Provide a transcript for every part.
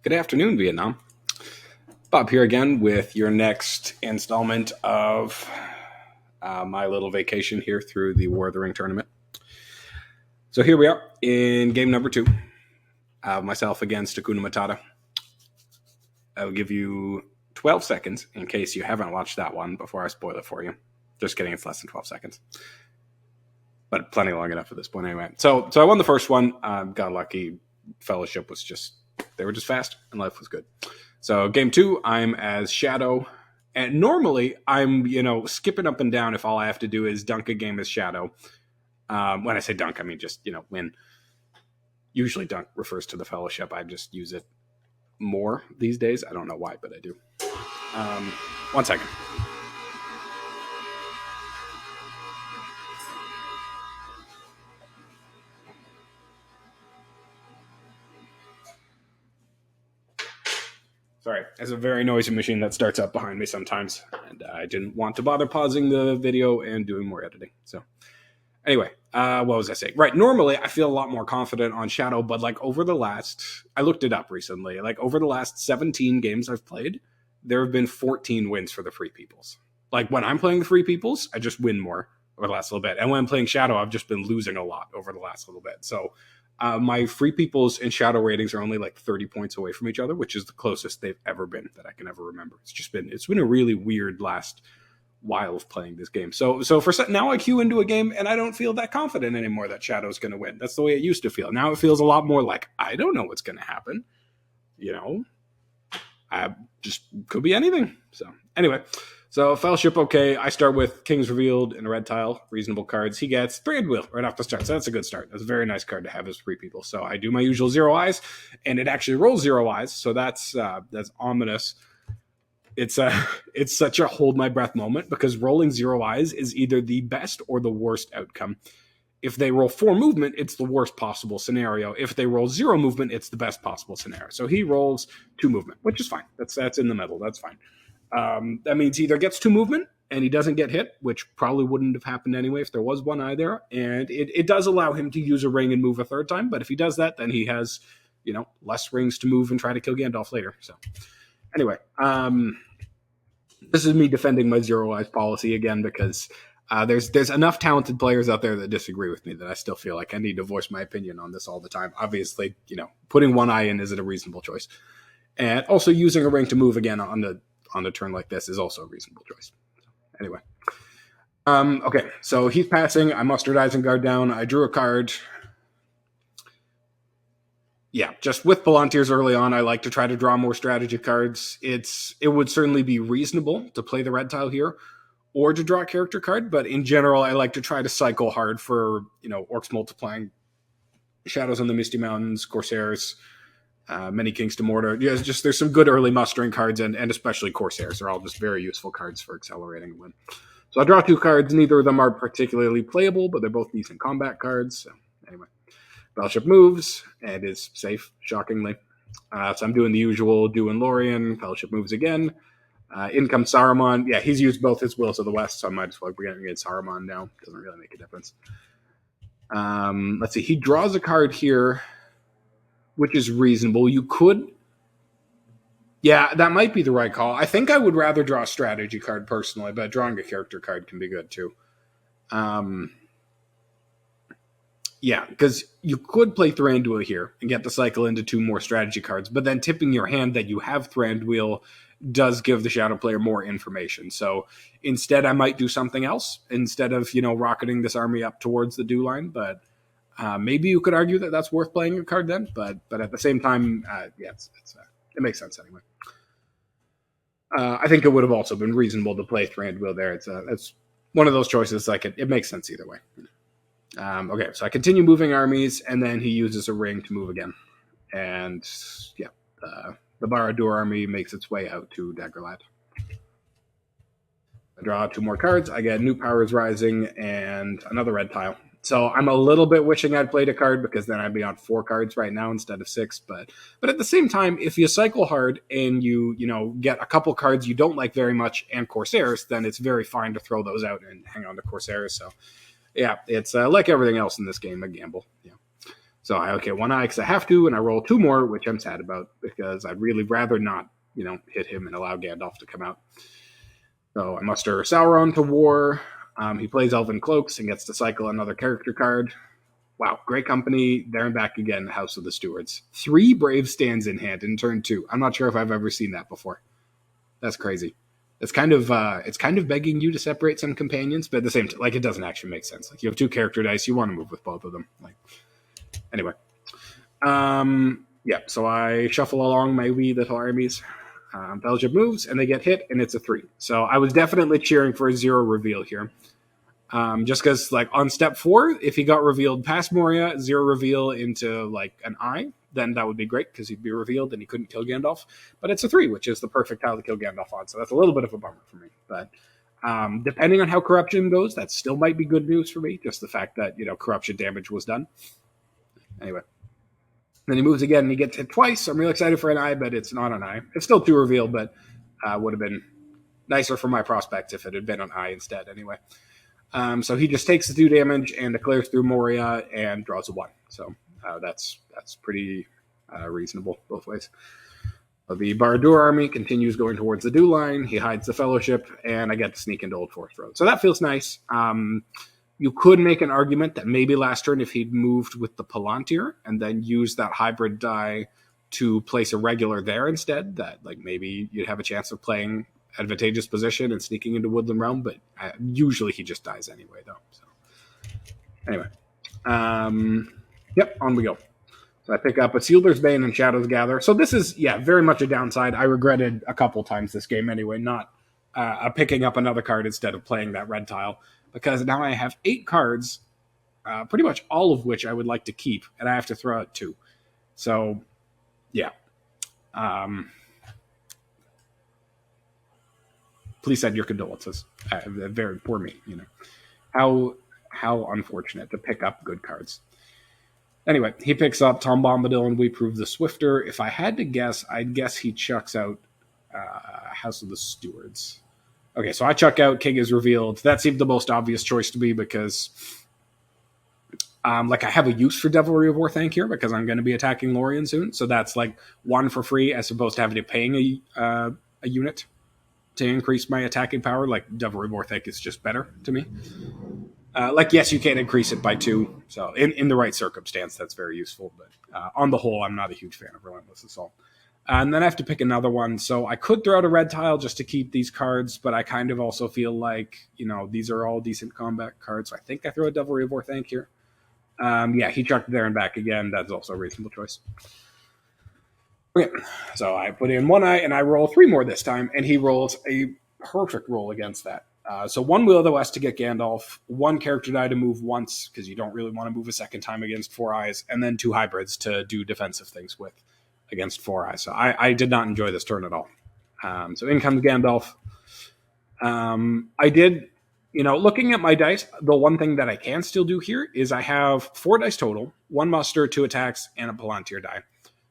Good afternoon, Vietnam. Bob here again with your next installment of my little vacation here through the War of the Ring tournament. So here we are in game number 2. Myself against Hakuna Matata. I will give you 12 seconds in case you haven't watched that one before I spoil it for you. Just kidding, it's less than 12 seconds. But plenty long enough at this point anyway. So I won the first one. Got lucky. Fellowship was just, they were just fast and life was good. So game 2, I'm as Shadow. And normally I'm, skipping up and down if all I have to do is dunk a game as Shadow. When I say dunk, I mean just, win. Usually dunk refers to the Fellowship. I just use it more these days. I don't know why, but I do. 1 second. Sorry, there's a very noisy machine that starts up behind me sometimes, and I didn't want to bother pausing the video and doing more editing. So, anyway, what was I saying? Right, normally I feel a lot more confident on Shadow, but I looked it up recently, over the last 17 games I've played, there have been 14 wins for the Free Peoples. When I'm playing the Free Peoples, I just win more over the last little bit, and when I'm playing Shadow, I've just been losing a lot over the last little bit. So, my Free Peoples and Shadow ratings are only 30 points away from each other, which is the closest they've ever been that I can ever remember. It's been a really weird last while of playing this game. So for now I queue into a game and I don't feel that confident anymore that Shadow's going to win. That's the way it used to feel. Now it feels a lot more like I don't know what's going to happen. I just could be anything. So anyway. So Fellowship, okay. I start with Kings Revealed and a red tile, reasonable cards. He gets Brand Wheel right off the start. So that's a good start. That's a very nice card to have as Free People. So I do my usual 0 eyes, and it actually rolls 0 eyes. So that's ominous. It's such a hold my breath moment because rolling 0 eyes is either the best or the worst outcome. If they roll 4 movement, it's the worst possible scenario. If they roll 0 movement, it's the best possible scenario. So he rolls 2 movement, which is fine. That's in the middle. That's fine. That means he either gets 2 movement and he doesn't get hit, which probably wouldn't have happened anyway if there was 1 eye there. And it does allow him to use a ring and move a 3rd time. But if he does that, then he has, less rings to move and try to kill Gandalf later. So anyway, this is me defending my 0 eyes policy again because there's enough talented players out there that disagree with me that I still feel like I need to voice my opinion on this all the time. Obviously, putting 1 eye in isn't a reasonable choice. And also using a ring to move again on a turn like this is also a reasonable choice. Anyway. Okay, so he's passing. I mustered Isengard down. I drew a card. Yeah, just with Palantirs early on, I like to try to draw more strategy cards. It would certainly be reasonable to play the red tile here or to draw a character card, but in general, I like to try to cycle hard for, Orcs Multiplying, Shadows on the Misty Mountains, Corsairs, many Kings to Mordor. Yeah, there's some good early mustering cards, and especially Corsairs. They're all just very useful cards for accelerating a win. So I draw 2 cards. Neither of them are particularly playable, but they're both decent combat cards. So anyway, Fellowship moves and is safe, shockingly. So I'm doing the usual doing Lorien. Fellowship moves again. In comes Saruman. Yeah, he's used both his Wills of the West, so I might as well be getting Saruman now. Doesn't really make a difference. Let's see. He draws a card here, which is reasonable. You could... Yeah, that might be the right call. I think I would rather draw a strategy card personally, but drawing a character card can be good too. Yeah, because you could play Thranduil here and get the cycle into 2 more strategy cards, but then tipping your hand that you have Thranduil does give the Shadow player more information. So instead, I might do something else instead of, rocketing this army up towards the dew line, but maybe you could argue that that's worth playing a card then, but at the same time, it makes sense anyway. I think it would have also been reasonable to play Thranduil there. It's one of those choices, it makes sense either way. Okay, so I continue moving armies, and then he uses a ring to move again. And, yeah, the Barad-dûr army makes its way out to Daggerlad. I draw 2 more cards. I get New Powers Rising and another red tile. So I'm a little bit wishing I'd played a card because then I'd be on 4 cards right now instead of 6. But at the same time, if you cycle hard and you get a couple cards you don't like very much and Corsairs, then it's very fine to throw those out and hang on to Corsairs. So yeah, it's like everything else in this game, a gamble. Yeah. So I okay 1 eye because I have to, and I roll 2 more, which I'm sad about because I'd really rather not, hit him and allow Gandalf to come out. So I muster Sauron to war. He plays Elven Cloaks and gets to cycle another character card. Wow, great company. There and back again, House of the Stewards. 3 brave stands in hand in turn 2. I'm not sure if I've ever seen that before. That's crazy. It's kind of begging you to separate some companions, but at the same time, like, it doesn't actually make sense. Like, you have 2 character dice, you want to move with both of them. Like, anyway, yeah. So I shuffle along my wee little armies. Fellowship moves, and they get hit, and it's a 3. So I was definitely cheering for a 0 reveal here. Just because, like, on step 4, if he got revealed past Moria, 0 reveal into, like, an eye, then that would be great because he'd be revealed and he couldn't kill Gandalf. But it's a 3, which is the perfect tile to kill Gandalf on. So that's a little bit of a bummer for me. But depending on how corruption goes, that still might be good news for me. Just the fact that, corruption damage was done. Anyway. Then he moves again and he gets hit twice. So I'm really excited for an eye, but it's not an eye. It's still 2 reveal, but would have been nicer for my prospects if it had been an eye instead anyway. So he just takes the 2 damage and declares through Moria and draws a 1. So that's pretty reasonable both ways. The Barad-dûr army continues going towards the Dew line. He hides the Fellowship, and I get to sneak into Old Forest Road. So that feels nice. You could make an argument that maybe last turn, if he'd moved with the Palantir and then used that hybrid die to place a regular there instead, that like maybe you'd have a chance of playing advantageous position and sneaking into Woodland Realm, but usually he just dies anyway, though. So anyway, yep, on we go. So I pick up a Sealer's Bane and Shadows Gather. So this is, very much a downside. I regretted a couple times this game anyway, not picking up another card instead of playing that red tile, because now I have 8 cards, pretty much all of which I would like to keep, and I have to throw out 2. So, yeah. Please send your condolences. Very poor me, How unfortunate to pick up good cards. Anyway, he picks up Tom Bombadil and We Prove the Swifter. If I had to guess, I'd guess he chucks out House of the Stewards. Okay, so I chuck out King is Revealed. That seemed the most obvious choice to me because I have a use for Devilry of Orthanc here because I'm going to be attacking Lorien soon. So that's like 1 for free as opposed to having to paying a unit to increase my attacking power. Like, Devilry of Orthanc is just better to me. Yes, you can increase it by 2. So in the right circumstance, that's very useful. But on the whole, I'm not a huge fan of Relentless Assault. And then I have to pick another one. So I could throw out a red tile just to keep these cards, but I kind of also feel like, these are all decent combat cards. So I think I throw a Devilry of Orthanc here. He chucked there and back again. That's also a reasonable choice. Okay, so I put in 1 eye and I roll 3 more this time, and he rolls a perfect roll against that. So 1 Will of the West to get Gandalf, 1 character die to move once, because you don't really want to move a second time against 4 eyes, and then 2 hybrids to do defensive things with against 4 eyes. So I did not enjoy this turn at all. So in comes Gandalf. I did, looking at my dice, the one thing that I can still do here is I have 4 dice total, 1 muster, 2 attacks, and a Palantir die.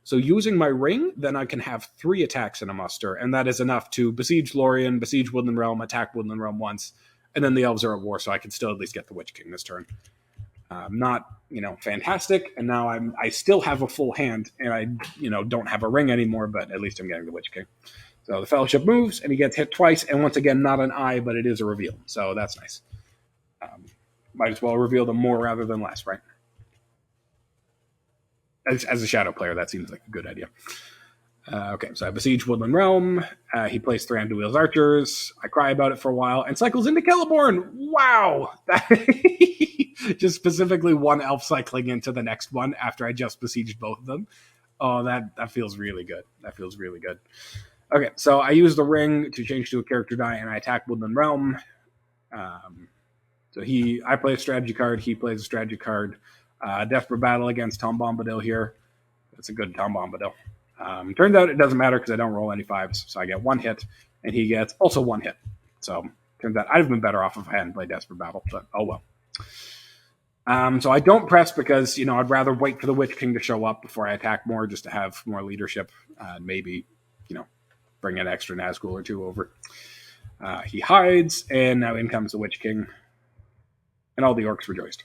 So using my ring, then I can have 3 attacks and a muster, and that is enough to besiege Lorien, besiege Woodland Realm, attack Woodland Realm once, and then the elves are at war, so I can still at least get the Witch King this turn. Not, fantastic, and now I still have a full hand, and I, don't have a ring anymore, but at least I'm getting the Witch King. So the Fellowship moves, and he gets hit twice, and once again, not an eye, but it is a reveal, so that's nice. Might as well reveal them more rather than less, right? As a shadow player, that seems like a good idea. Okay, so I besiege Woodland Realm. He plays Thranduil's Archers. I cry about it for a while and cycles into Celeborn. Wow! Just specifically 1 elf cycling into the next one after I just besieged both of them. Oh, that feels really good. That feels really good. Okay, so I use the ring to change to a character die, and I attack Woodland Realm. So I play a strategy card. He plays a strategy card. Desperate battle against Tom Bombadil here. That's a good Tom Bombadil. Turns out it doesn't matter because I don't roll any 5s, so I get 1 hit, and he gets also 1 hit. So turns out I'd have been better off if I hadn't played Desperate Battle, but oh well. So I don't press because, I'd rather wait for the Witch King to show up before I attack more, just to have more leadership, maybe, bring an extra Nazgul or 2 over. He hides, and now in comes the Witch King, and all the orcs rejoiced.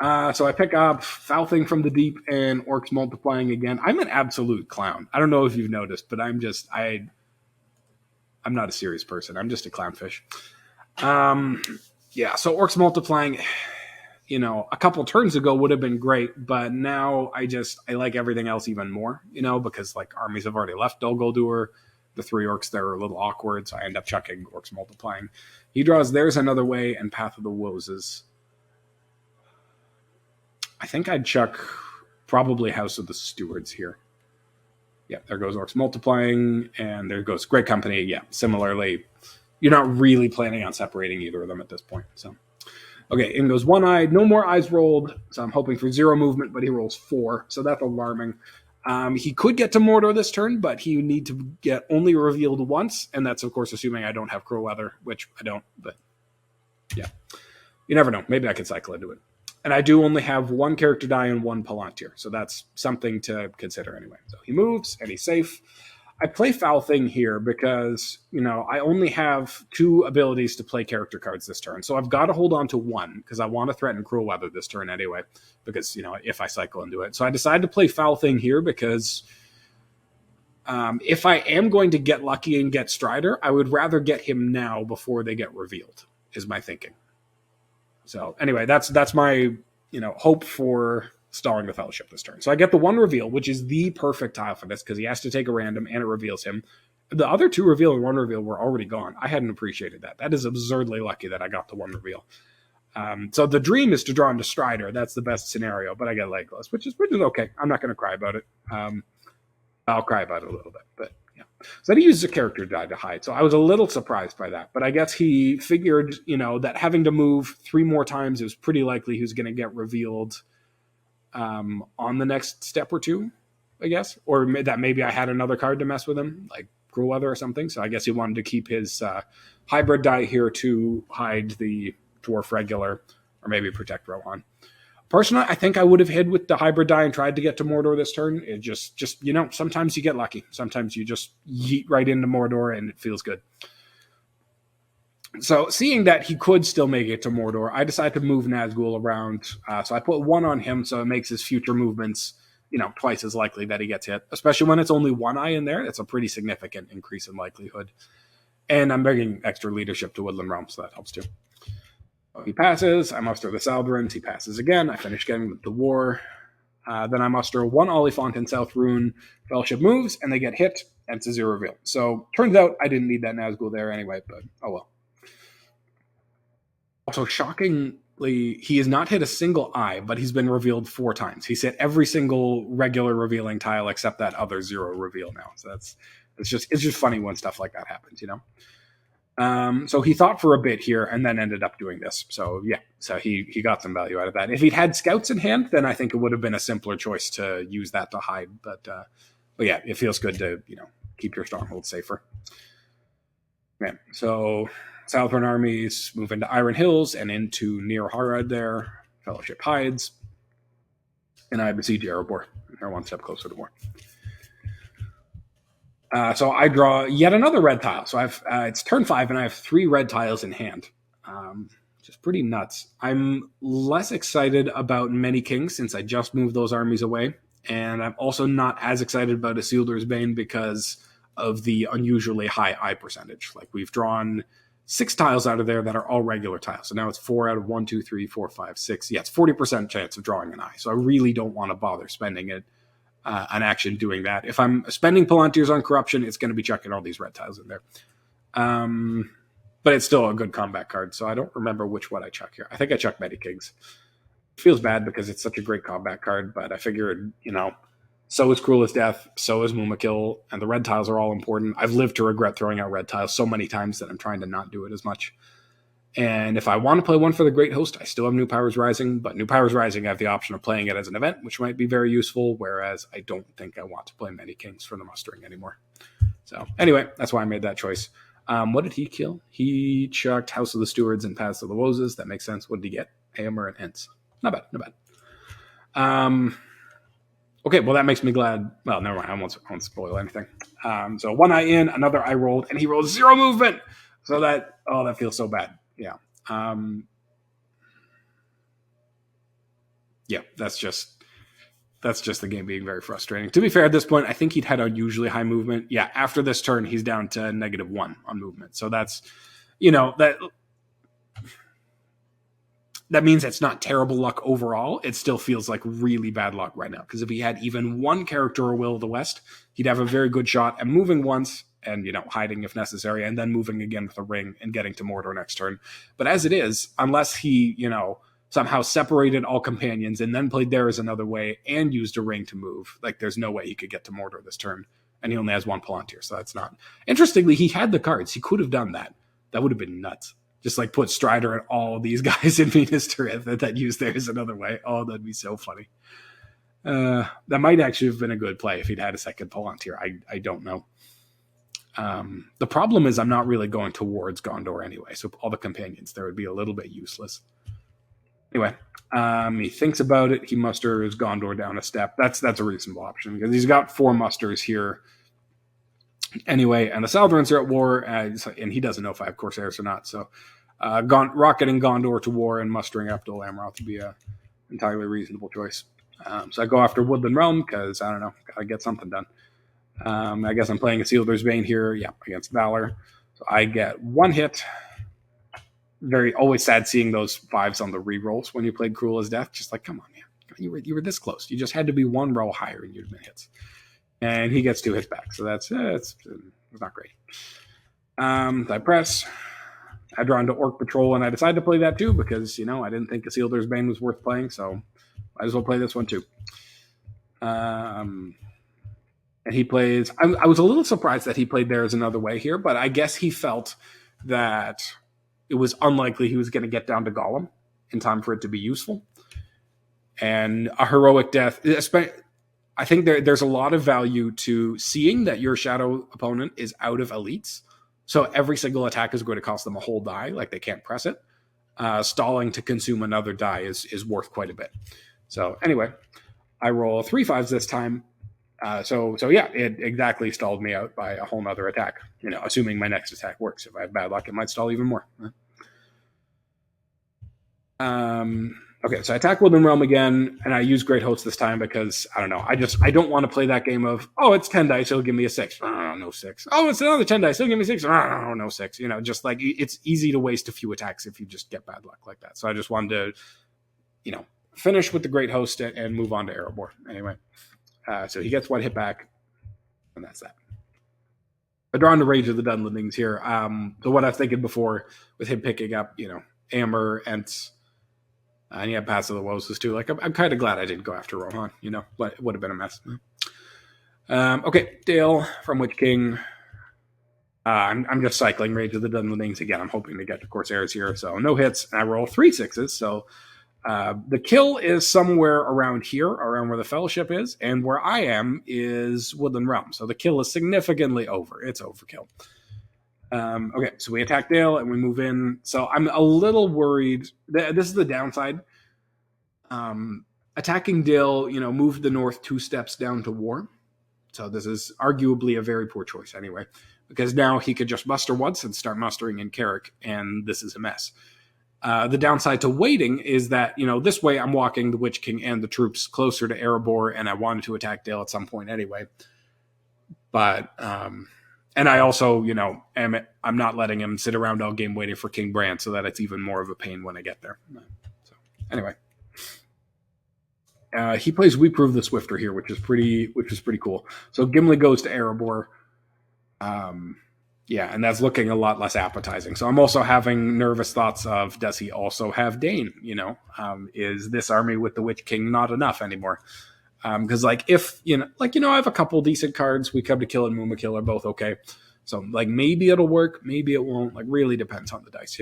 So I pick up Foul Thing from the Deep and Orcs Multiplying again. I'm an absolute clown. I don't know if you've noticed, but I'm not a serious person. I'm just a clownfish. Yeah, so Orcs Multiplying, a couple turns ago would have been great, but now I like everything else even more, because like armies have already left Dol Guldur. The 3 orcs there are a little awkward, so I end up chucking Orcs Multiplying. He draws There's Another Way and Path of the Woses. I think I'd chuck probably House of the Stewards here. Yeah, there goes Orcs Multiplying, and there goes Great Company. Yeah, similarly, you're not really planning on separating either of them at this point. So, okay, in goes One-Eyed. No more eyes rolled, so I'm hoping for 0 movement, but he rolls 4, so that's alarming. He could get to Mordor this turn, but he would need to get only revealed once, and that's, of course, assuming I don't have Crow Weather, which I don't, but yeah. You never know. Maybe I could cycle into it. And I do only have 1 character die and 1 Palantir, so that's something to consider anyway. So he moves, and he's safe. I play Foul Thing here because, I only have 2 abilities to play character cards this turn. So I've got to hold on to 1 because I want to threaten Cruel Weather this turn anyway, because, if I cycle into it. So I decided to play Foul Thing here because if I am going to get lucky and get Strider, I would rather get him now before they get revealed, is my thinking. So anyway, that's my hope for stalling the Fellowship this turn. So I get the 1 reveal, which is the perfect tile for this because he has to take a random and it reveals him. The other 2 reveal and 1 reveal were already gone. I hadn't appreciated that. That is absurdly lucky that I got the 1 reveal. So the dream is to draw into Strider. That's the best scenario, but I get Legolas, which is okay. I'm not going to cry about it. I'll cry about it a little bit, but yeah. So then he uses a character die to hide. So I was a little surprised by that, but I guess he figured, that having to move 3 more times, it was pretty likely he was going to get revealed on the next step or 2, I guess, or that maybe I had another card to mess with him, like Cruel Weather or something. So I guess he wanted to keep his hybrid die here to hide the Dwarf Regular or maybe protect Rohan. Personally, I think I would have hid with the hybrid die and tried to get to Mordor this turn. It just sometimes you get lucky. Sometimes you just yeet right into Mordor and it feels good. So seeing that he could still make it to Mordor, I decided to move Nazgul around. So I put 1 on him, so it makes his future movements, twice as likely that he gets hit. Especially when it's only 1 eye in there, that's a pretty significant increase in likelihood. And I'm bringing extra leadership to Woodland Realm, so that helps too. He passes. I muster the Saldarans. He passes again. I finish getting the war. Then I muster 1 Oliphant in South Rune. Fellowship moves, and they get hit, and it's a 0 reveal. So turns out I didn't need that Nazgul there anyway, but oh well. Also, shockingly, he has not hit a single eye, but he's been revealed 4 times. He's hit every single regular revealing tile except that other 0 reveal now. So it's just funny when stuff like that happens, So he thought for a bit here and then ended up doing this. So yeah, so he got some value out of that. If he'd had scouts in hand, then I think it would have been a simpler choice to use that to hide. But yeah, it feels good to keep your stronghold safer. Yeah, so Southern armies move into Iron Hills and into near Harad there. Fellowship hides. And I besiege Erebor. They're 1 step closer to war. So I draw yet another red tile. So it's turn 5, and I have 3 red tiles in hand, which is pretty nuts. I'm less excited about Many Kings since I just moved those armies away, and I'm also not as excited about Isildur's Bane because of the unusually high eye percentage. Like we've drawn 6 tiles out of there that are all regular tiles. So now it's 4 out of 1, 2, 3, 4, 5, 6. Yeah, it's 40% chance of drawing an eye. So I really don't want to bother spending it. An action doing that. If I'm spending Palantirs on corruption, it's going to be checking all these red tiles in there. But it's still a good combat card, so I don't remember which one I check here. I think I check Medikings. It feels bad because it's such a great combat card, but I figured, so is Cruel as Death, so is Mumakil, and the red tiles are all important. I've lived to regret throwing out red tiles so many times that I'm trying to not do it as much. And if I want to play one for the Great Host, I still have New Powers Rising, but New Powers Rising, I have the option of playing it as an event, which might be very useful, whereas I don't think I want to play Many Kings for the mustering anymore. So anyway, that's why I made that choice. What did he kill? He chucked House of the Stewards and Paths of the Woses. That makes sense. What did he get? Hammer and Ents. Not bad. Okay, well, that makes me glad. Well, never mind. I won't spoil anything. So 1 eye in, another eye rolled, and he rolled 0 movement. So that feels so bad. Yeah. Yeah, that's just the game being very frustrating. To be fair, at this point, I think he'd had unusually high movement. Yeah, after this turn, he's down to -1 on movement. So that's, that means it's not terrible luck overall. It still feels like really bad luck right now. Because if he had even one character or Will of the West, he'd have a very good shot at moving once and, hiding if necessary, and then moving again with a ring and getting to Mordor next turn. But as it is, unless he, somehow separated all companions and then played theirs another way and used a ring to move, like there's no way he could get to Mordor this turn. And he only has one Palantir, so that's not. Interestingly, he had the cards. He could have done that. That would have been nuts. Just like put Strider and all these guys in Minas Tirith that used theirs another way. Oh, that'd be so funny. That might actually have been a good play if he'd had a second Palantir. I don't know. The problem is I'm not really going towards Gondor anyway, so all the companions there would be a little bit useless. Anyway, he thinks about it. He musters Gondor down a step. That's a reasonable option because he's got 4 musters here. Anyway, and the Southrons are at war, and he doesn't know if I have Corsairs or not. So, rocketing Gondor to war and mustering up Dol Amroth would be an entirely reasonable choice. So I go after Woodland Realm because, I don't know, gotta get something done. I guess I'm playing Isildur's Bane here, against Valor. So I get 1 hit. Always sad seeing those 5s on the rerolls when you played Cruel as Death. Just like, come on, man. You were this close. You just had to be 1 row higher and you'd have been hits. And he gets 2 hits back. So that's it's not great. I press. I draw into Orc Patrol, and I decide to play that too because, I didn't think Isildur's Bane was worth playing, so might as well play this one too. And he plays... I was a little surprised that he played Theirs Another Way here, but I guess he felt that it was unlikely he was going to get down to Gollum in time for it to be useful. And a heroic death... I think there's a lot of value to seeing that your shadow opponent is out of elites. So every single attack is going to cost them a whole die, like they can't press it. Stalling to consume another die is worth quite a bit. So anyway, I roll 3 5s this time. So it exactly stalled me out by a whole nother attack. Assuming my next attack works. If I have bad luck, it might stall even more. Okay, so I attack Woodland Realm again, and I use Great Host this time because, I don't know, I don't want to play that game of, it's 10 dice, it'll give me a 6. Oh, no 6. Oh, it's another 10 dice, it'll give me 6. Oh, no 6. Just like, it's easy to waste a few attacks if you just get bad luck like that. So I just wanted to, finish with the Great Host and move on to Erebor. Anyway, so he gets 1 hit back, and that's that. I draw into Rage of the Dunlendings here. So what I was thinking before with him picking up, Amber, Ents, and he had Pass of the Woes too. Like, I'm kind of glad I didn't go after Rohan, but it would have been a mess. Okay, Dale from Witch King. I'm just cycling Rage of the Dunlendings again. I'm hoping to get to Corsairs here. So no hits. And I roll 3 6s. So the kill is somewhere around here, around where the Fellowship is. And where I am is Woodland Realm. So the kill is significantly over. It's overkill. Okay, so we attack Dale and we move in. So I'm a little worried. This is the downside. Attacking Dale, moved the north 2 steps down to war. So this is arguably a very poor choice anyway, because now he could just muster once and start mustering in Carrick, and this is a mess. The downside to waiting is that, this way I'm walking the Witch King and the troops closer to Erebor, and I wanted to attack Dale at some point anyway. But... and I also, I'm not letting him sit around all game waiting for King Bran, so that it's even more of a pain when I get there. So, anyway, he plays We Prove the Swifter here, which is pretty cool. So Gimli goes to Erebor, and that's looking a lot less appetizing. So I'm also having nervous thoughts of, does he also have Dane? Is this army with the Witch King not enough anymore? Because if I have a couple decent cards, We Come to Kill and Mumakil are both okay. So maybe it'll work, maybe it won't. Really depends on the dice,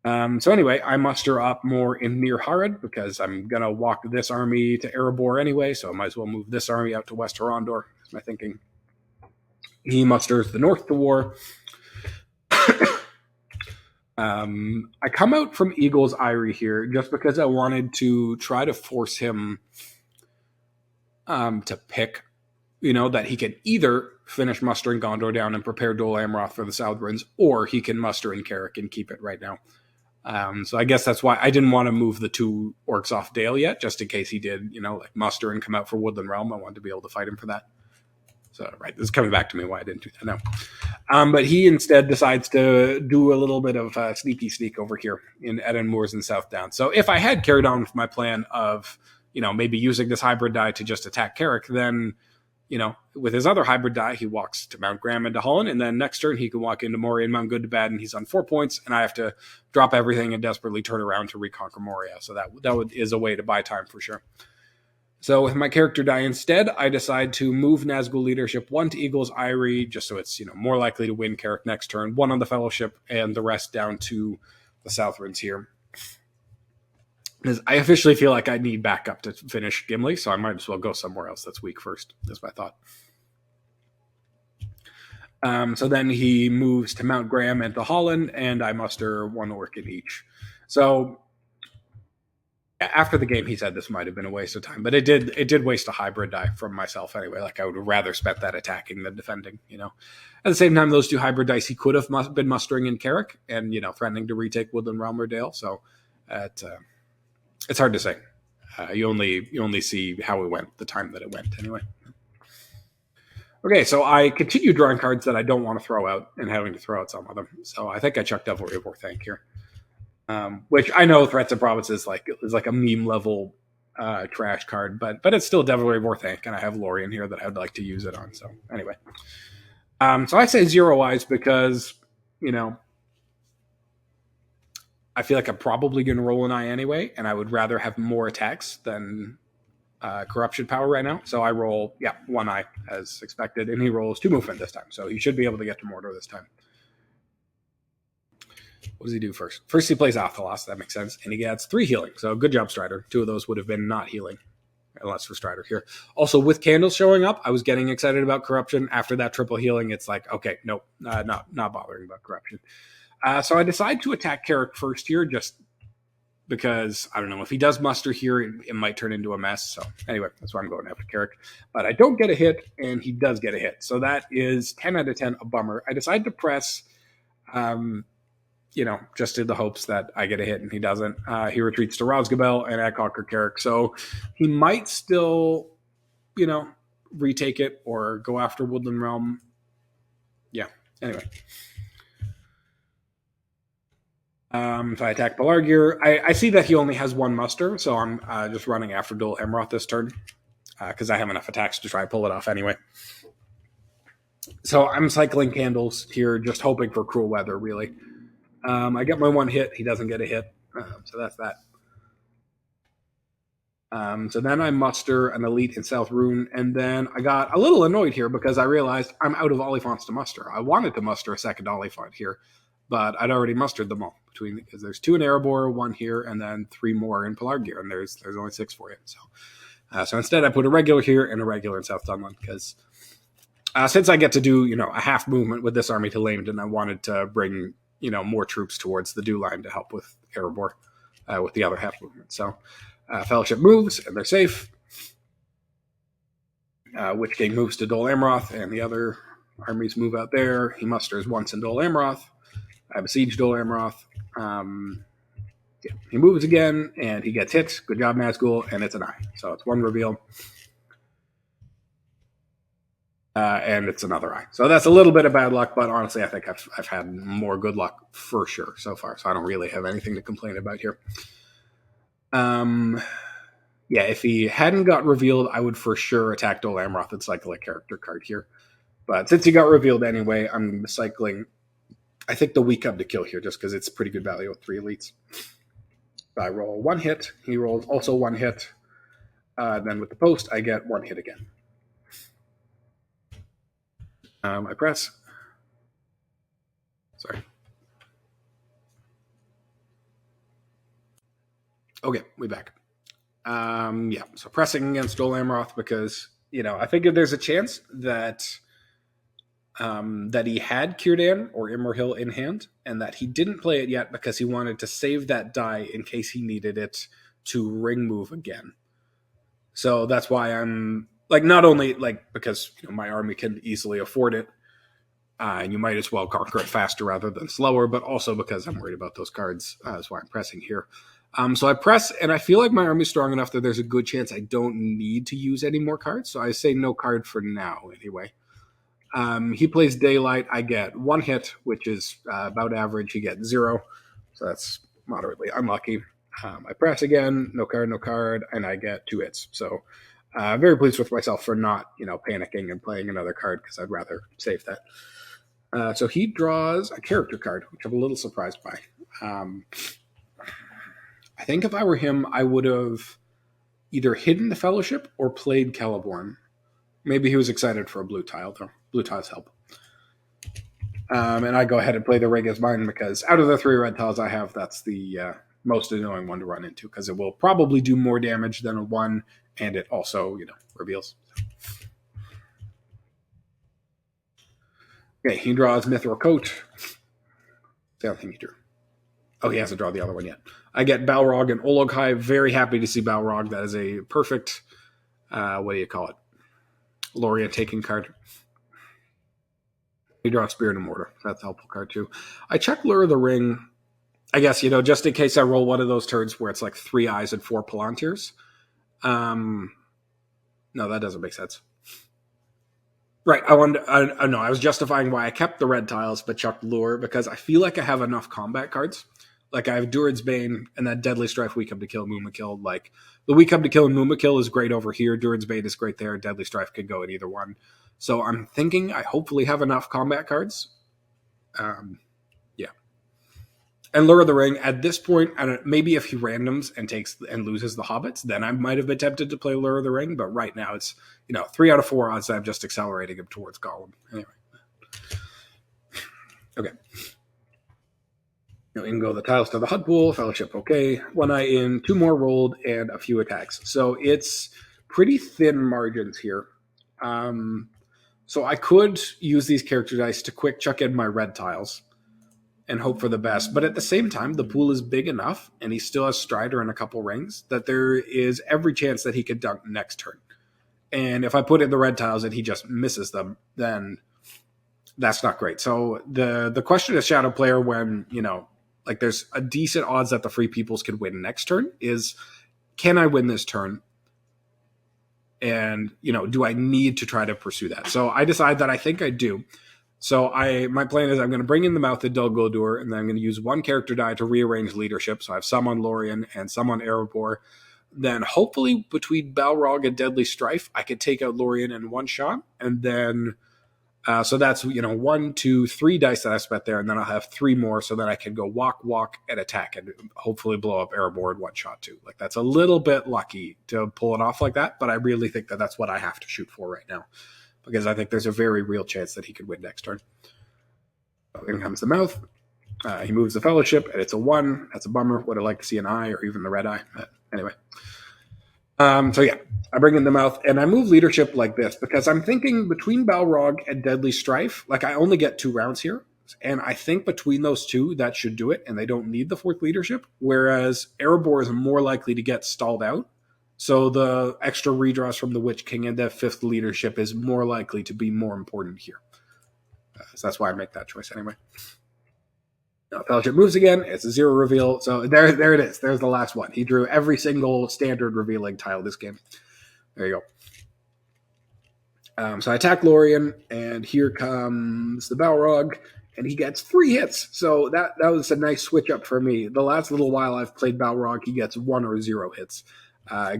So anyway, I muster up more in Mir Harad because I'm gonna walk this army to Erebor anyway, so I might as well move this army out to West Horondor. That's my thinking. He musters the north to war. I come out from Eagle's Eyrie here just because I wanted to try to force him to pick, that he can either finish mustering Gondor down and prepare Dol Amroth for the Southrons, or he can muster in Carrick and keep it right now. So I guess that's why I didn't want to move the 2 orcs off Dale yet, just in case he did, like muster and come out for Woodland Realm. I wanted to be able to fight him for that. So, right, this is coming back to me why I didn't do that now. But he instead decides to do a little bit of sneaky sneak over here in Eden Moors and South Down. So if I had carried on with my plan of, maybe using this hybrid die to just attack Carrick, then, with his other hybrid die, he walks to Mount Graham into Holland, and then next turn he can walk into Moria and Mount Good to Bad, and he's on 4 points, and I have to drop everything and desperately turn around to reconquer Moria. So that is a way to buy time for sure. So with my character die instead, I decide to move Nazgul leadership 1 to Eagle's Eyrie, just so it's more likely to win Carrick next turn, 1 on the Fellowship, and the rest down to the Southrons here. Because I officially feel like I need backup to finish Gimli, so I might as well go somewhere else that's weak first. That's my thought. So then he moves to Mount Graham and to Holland, and I muster 1 orc in each. So after the game, he said this might have been a waste of time, but it did waste a hybrid die from myself anyway. Like I would have rather spent that attacking than defending. At the same time, those 2 hybrid dice he could have been mustering in Carrick and threatening to retake Woodland Realm or Dale. So it's hard to say. You only see how it went the time that it went anyway. Okay, so I continue drawing cards that I don't want to throw out and having to throw out some of them. So I think I chucked Devilry of Orthanc here. Which I know Threats of Province is like a meme level trash card, but it's still Devilry of Orthanc, and I have Lorien here that I'd like to use it on. So anyway, so I say 0 eyes because I feel like I'm probably going to roll an eye anyway, and I would rather have more attacks than corruption power right now. So I roll 1 eye as expected, and he rolls 2 movement this time, so he should be able to get to Mordor this time. What does he do first? First, he plays Athelos. That makes sense. And he gets 3 healing. So good job, Strider. 2 of those would have been not healing, unless for Strider here. Also, with candles showing up, I was getting excited about corruption. After that triple healing, it's like, okay, nope, not bothering about corruption. So I decide to attack Carrick first here, just because, I don't know, if he does muster here, it might turn into a mess. So anyway, that's why I'm going after Carrick. But I don't get a hit, and he does get a hit. So that is 10 out of 10, a bummer. I decide to press... just in the hopes that I get a hit and he doesn't. He retreats to Rosgabel and I conquer Carrick. So he might still, retake it or go after Woodland Realm. Yeah, anyway. So I attack Pelargir. I see that he only has 1 muster, so I'm just running after Dol Amroth this turn because I have enough attacks to try to pull it off anyway. So I'm cycling candles here, just hoping for cruel weather, really. I get my 1 hit. He doesn't get a hit. So that's that. So then I muster an elite in South Rune, and then I got a little annoyed here because I realized I'm out of Oliphants to muster. I wanted to muster a second Oliphant here, but I'd already mustered them all because there's 2 in Erebor, 1 here, and then 3 more in Pelargir, and there's only 6 for you. So instead I put a regular here and a regular in South Dunland because since I get to do a half movement with this army to Lamedon, I wanted to bring more troops towards the Dew Line to help with Erebor with the other half movement. So Fellowship moves, and they're safe. Witch King moves to Dol Amroth, and the other armies move out there. He musters once in Dol Amroth. I besiege Dol Amroth. He moves again, and he gets hit. Good job, Nazgul, and it's an eye. So it's 1 reveal. And it's another eye. So that's a little bit of bad luck, but honestly, I think I've had more good luck for sure so far. So I don't really have anything to complain about here. If he hadn't got revealed, I would for sure attack Dol Amroth and cycle a character card here. But since he got revealed anyway, I'm cycling, I think, the weak up to kill here, just because it's pretty good value with 3 elites. I roll 1 hit. He rolls also 1 hit. Then with the post, I get 1 hit again. I press. Sorry. Okay, we back. So pressing against Dol Amroth because, I figured there's a chance that he had Círdan or Imrahil in hand, and that he didn't play it yet because he wanted to save that die in case he needed it to ring move again. So that's why I'm, not only, because my army can easily afford it, And you might as well conquer it faster rather than slower, but also because I'm worried about those cards. That's why I'm pressing here. So I press, and I feel like my army's strong enough that there's a good chance I don't need to use any more cards. So I say no card for now, anyway. He plays Daylight. I get 1 hit, which is about average. He gets 0, so that's moderately unlucky. I press again, no card, and I get 2 hits. So very pleased with myself for not, panicking and playing another card because I'd rather save that. So he draws a character card, which I'm a little surprised by. I think if I were him, I would have either hidden the Fellowship or played Celeborn. Maybe he was excited for a blue tile, though. Blue tiles help. And I go ahead and play the Ring as mine because out of the 3 red tiles I have, that's the most annoying one to run into because it will probably do more damage than a 1, and it also, reveals. Okay, he draws Mithril Coat. The other thing he drew. Oh, he hasn't drawn the other one yet. I get Balrog and Ologhai. Very happy to see Balrog. That is a perfect, what do you call it? Lorien taking card. He draws Spirit and Mortar. That's a helpful card too. I check Lure of the Ring, I guess, just in case I roll one of those turns where it's like 3 eyes and 4 Palantirs. No, that doesn't make sense. Right, I was justifying why I kept the red tiles but chucked Lure because I feel like I have enough combat cards. Like I have Durin's Bane and that Deadly Strife We Come to Kill Mumakil. Like the We Come to Kill Mumakil is great over here. Durin's Bane is great there. Deadly Strife could go in either one. So I'm thinking I hopefully have enough combat cards. Yeah. And Lure of the Ring, at this point, maybe if he randoms and takes and loses the Hobbits, then I might have been tempted to play Lure of the Ring. But right now it's, 3 out of 4 odds that I'm just accelerating him towards Gollum. Anyway. Okay. In go the tiles to the HUD pool, Fellowship okay. 1 eye in, 2 more rolled, and a few attacks. So it's pretty thin margins here. So I could use these character dice to quick chuck in my red tiles and hope for the best. But at the same time, the pool is big enough, and he still has Strider and a couple rings, that there is every chance that he could dunk next turn. And if I put in the red tiles and he just misses them, then that's not great. So the question is Shadow Player when, there's a decent odds that the Free Peoples could win next turn is, can I win this turn? And, do I need to try to pursue that? So I decide that I think I do. So my plan is I'm going to bring in the Mouth of Dol Guldur, and then I'm going to use 1 character die to rearrange leadership. So I have some on Lorien and some on Erebor. Then hopefully between Balrog and Deadly Strife, I could take out Lorien in 1 shot. And then, so that's, 1, 2, 3 dice that I spent there. And then I'll have 3 more so that I can go walk, and attack and hopefully blow up Erebor in 1 shot too. Like that's a little bit lucky to pull it off like that. But I really think that that's what I have to shoot for right now. Because I think there's a very real chance that he could win next turn. So in comes the Mouth. He moves the Fellowship, and it's a 1. That's a bummer. Would have liked to see an eye or even the red eye. But anyway. So yeah, I bring in the Mouth, and I move leadership like this because I'm thinking between Balrog and Deadly Strife, like I only get 2 rounds here. And I think between those 2, that should do it, and they don't need the 4th leadership. Whereas Erebor is more likely to get stalled out. So the extra redraws from the Witch King and the 5th leadership is more likely to be more important here. So that's why I make that choice anyway. Now, Fellowship moves again. It's a 0 reveal. So there it is. There's the last one. He drew every single standard revealing tile this game. There you go. So I attack Lorien, and here comes the Balrog, and he gets 3 hits. So that was a nice switch up for me. The last little while I've played Balrog, he gets 1 or 0 hits.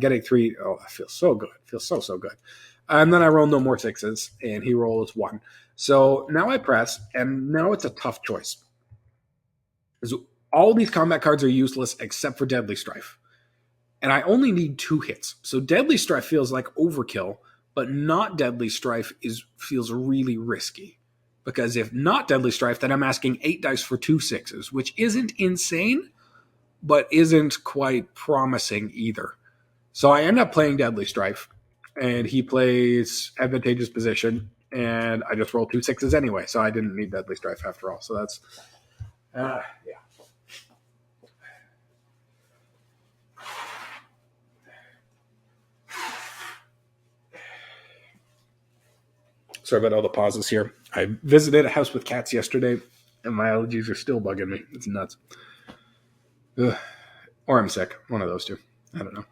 Getting 3, that feels so good. It feels so good. And then I roll no more 6s, and he rolls 1. So now I press, and now it's a tough choice. All these combat cards are useless except for Deadly Strife. And I only need 2 hits. So Deadly Strife feels like overkill, but not Deadly Strife feels really risky. Because if not Deadly Strife, then I'm asking 8 dice for 2 6s, which isn't insane, but isn't quite promising either. So I end up playing Deadly Strife, and he plays Advantageous Position, and I just rolled 2 6s anyway, so I didn't need Deadly Strife after all. So that's, yeah. Sorry about all the pauses here. I visited a house with cats yesterday, and my allergies are still bugging me. It's nuts. Ugh. Or I'm sick. One of those two. I don't know.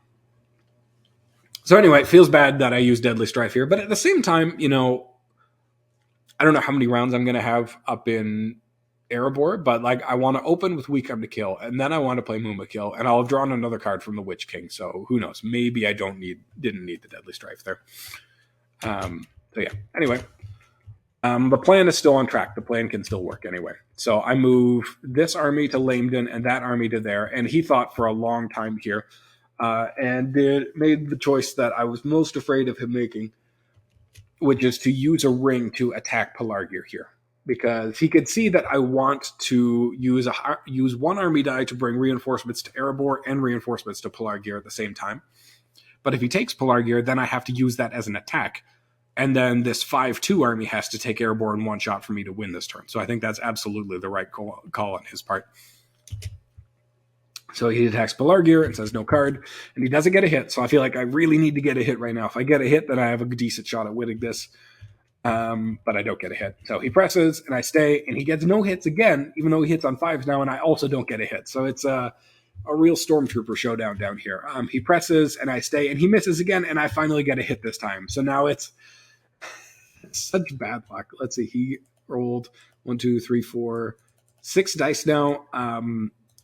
So anyway, it feels bad that I use Deadly Strife here, but at the same time, I don't know how many rounds I'm going to have up in Erebor, but like I want to open with We Come to Kill, and then I want to play Mumakil, and I'll have drawn another card from the Witch King. So who knows? Maybe I didn't need the Deadly Strife there. So yeah. Anyway, the plan is still on track. The plan can still work anyway. So I move this army to Lamedon and that army to there, and he thought for a long time here, and made the choice that I was most afraid of him making, which is to use a ring to attack Pelargir here. Because he could see that I want to use one army die to bring reinforcements to Erebor and reinforcements to Pelargir at the same time. But if he takes Pelargir, then I have to use that as an attack. And then this 5-2 army has to take Erebor in one shot for me to win this turn. So I think that's absolutely the right call on his part. So he attacks Pelargir and says no card, and he doesn't get a hit. So I feel like I really need to get a hit right now. If I get a hit, then I have a decent shot at winning this. But I don't get a hit. So he presses, and I stay, and he gets no hits again, even though he hits on 5s now, and I also don't get a hit. So it's a real Stormtrooper showdown down here. He presses, and I stay, and he misses again, and I finally get a hit this time. So now it's such bad luck. Let's see. He rolled 1, 2, 3, 4, 6 dice now,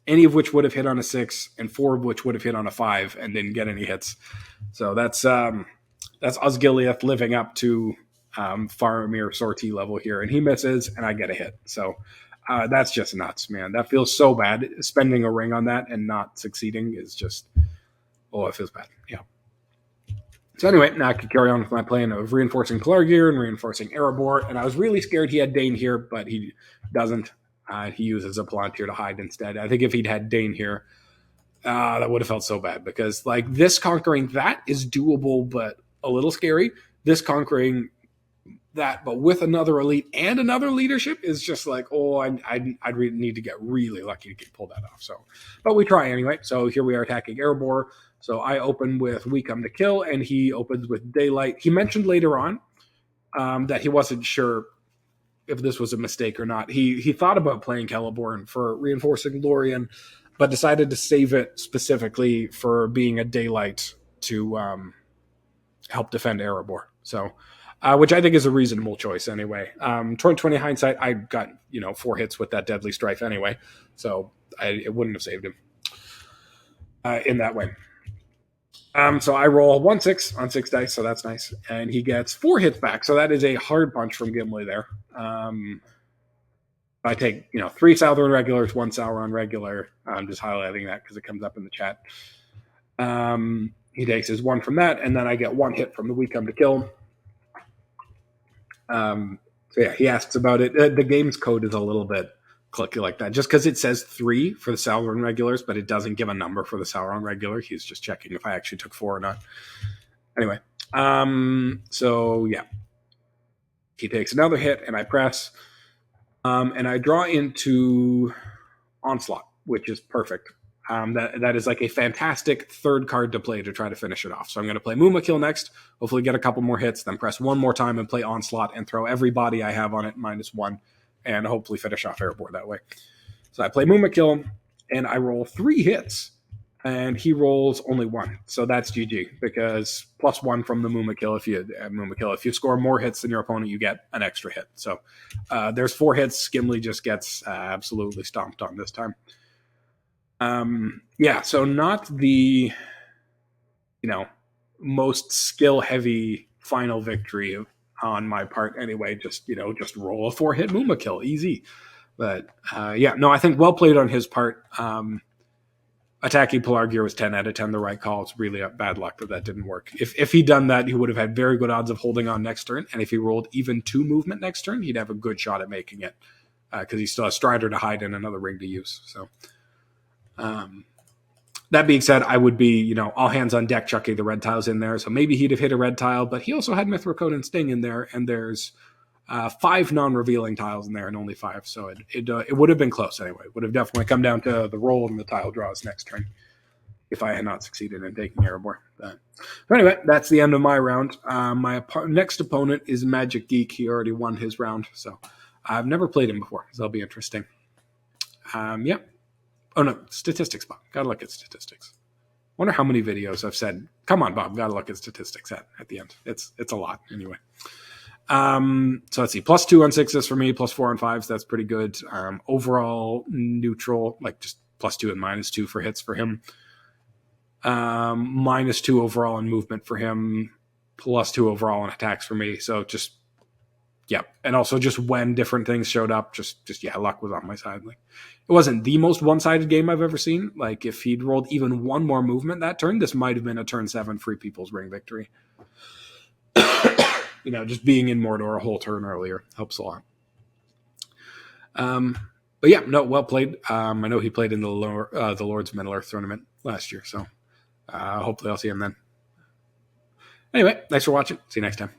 any of which would have hit on a 6, and 4 of which would have hit on a 5, and didn't get any hits. So that's Osgiliath living up to Faramir sortie level here, and he misses, and I get a hit. So that's just nuts, man. That feels so bad. Spending a ring on that and not succeeding is just, it feels bad. Yeah. So anyway, now I could carry on with my plan of reinforcing Pelargir and reinforcing Erebor, and I was really scared he had Dane here, but he doesn't. He uses a Palantir to hide instead. I think if he'd had Dane here, that would have felt so bad, because like this conquering that is doable, but a little scary. This conquering that, but with another elite and another leadership is just like, I'd need to get really lucky to pull that off. So, but we try anyway. So here we are attacking Erebor. So I open with We Come to Kill, and he opens with Daylight. He mentioned later on that he wasn't sure if this was a mistake or not. He thought about playing Celeborn for reinforcing Lorien, but decided to save it specifically for being a Daylight to help defend Erebor. So, which I think is a reasonable choice anyway. 2020 hindsight, I got 4 hits with that Deadly Strife anyway, so it wouldn't have saved him in that way. So I roll 1-6 on 6 dice, so that's nice. And he gets 4 hits back, so that is a hard punch from Gimli there. I take 3 Southern regulars, 1 Sauron regular. I'm just highlighting that because it comes up in the chat. He takes his 1 from that, and then I get 1 hit from the We Come to Kill. So yeah, he asks about it. The game's code is a little bit clicky like that, just because it says 3 for the Sauron regulars, but it doesn't give a number for the Sauron regular. He's just checking if I actually took 4 or not. Anyway, so yeah, he takes another hit, and I press, and I draw into Onslaught, which is perfect. That is like a fantastic third card to play to try to finish it off. So I'm going to play Mumakil next, hopefully get a couple more hits, then press 1 more time and play Onslaught and throw every body I have on it -1, and hopefully finish off Erebor that way. So I play Mumakil, and I roll 3 hits, and he rolls only 1. So that's GG, because +1 from the Mumakil. If you score more hits than your opponent, you get an extra hit. So there's 4 hits. Gimli just gets absolutely stomped on this time. Yeah, so not the most skill heavy final victory on my part anyway. Just roll a 4-hit Mumakil, easy. But yeah, no, I think well played on his part. Attacking Pelargir was 10 out of 10 the right call. It's really bad luck that didn't work. If he'd done that, he would have had very good odds of holding on next turn, and if he rolled even 2 movement next turn, he'd have a good shot at making it, because he still has Strider to hide and another ring to use. So that being said, I would be, all hands on deck chucking the red tiles in there. So maybe he'd have hit a red tile, but he also had Mithril and Sting in there, and there's 5 non-revealing tiles in there and only 5. So it would have been close anyway. It would have definitely come down to the roll and the tile draws next turn. if I had not succeeded in taking Erebor. But anyway, that's the end of my round. My next opponent is Magic Geek. He already won his round, so I've never played him before, so that'll be interesting. Yeah. Oh, no, statistics, Bob. Gotta look at statistics. Wonder how many videos I've said, come on, Bob, gotta look at statistics at the end. It's a lot, anyway. So let's see, +2 on 6s for me, +4 on 5s. That's pretty good. Overall neutral, like just +2 and -2 for hits for him. -2 overall in movement for him, +2 overall in attacks for me. So just, yeah. And also just when different things showed up, yeah, luck was on my side. Like, it wasn't the most one-sided game I've ever seen. Like, if he'd rolled even one more movement that turn, this might have been a turn 7 Free People's Ring victory. Just being in Mordor a whole turn earlier helps a lot. But yeah, no, well played. I know he played in the Lord's Middle-earth tournament last year, so hopefully I'll see him then. Anyway, thanks for watching. See you next time.